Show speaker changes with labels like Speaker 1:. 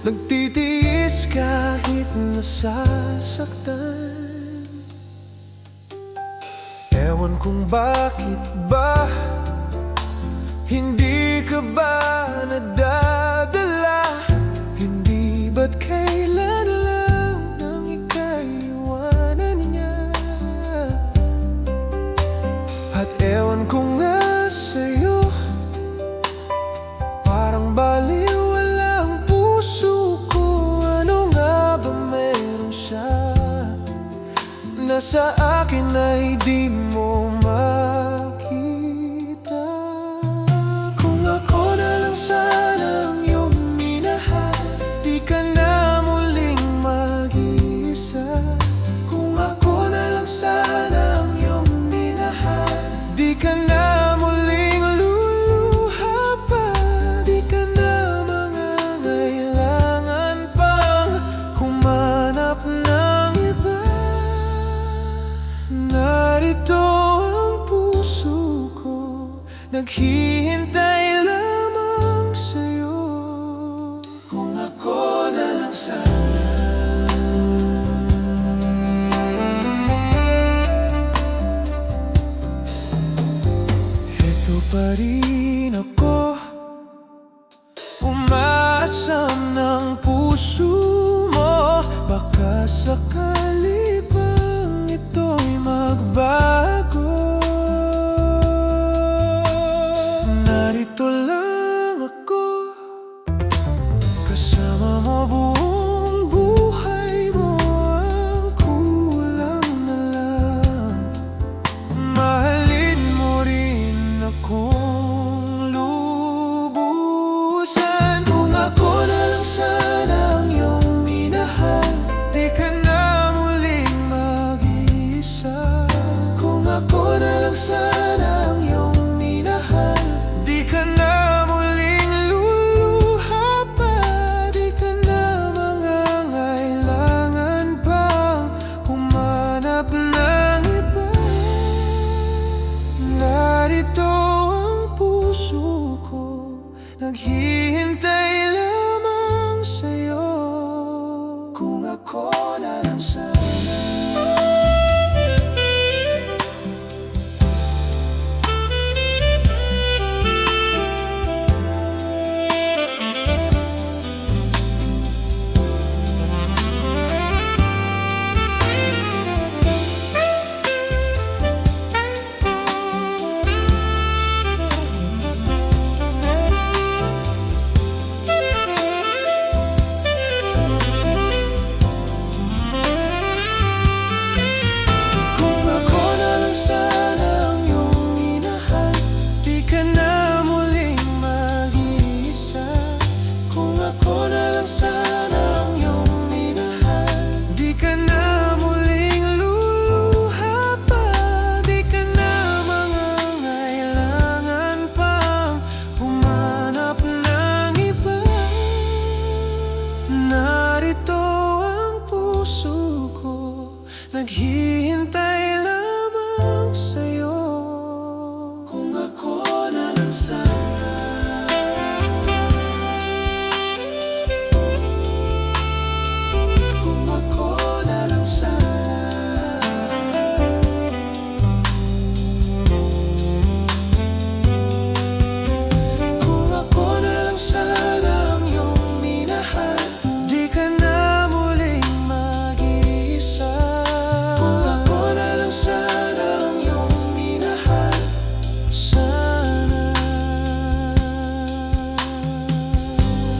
Speaker 1: Nagtitiis kahit nasasaktan. Ewan kung bakit ba hindi ka ba nadadala? Hindi ba't kailan lang nang ika'y iwanan niya? At ewan ko nga sa'yo, parang baliwala ang puso ko. Ano nga ba meron siya na sa akin ay di mo makita? Kung ako na lang sana ang iyong minahal, di ka na muling mag-iisa. Kung ako na lang sana ang iyong minahal, di ka na muling luluha pa. Di ka na mangangailangan pang humanap ng iba. Narito ang puso ko, naghihintay lamang sa'yo. Kung ako na lang sana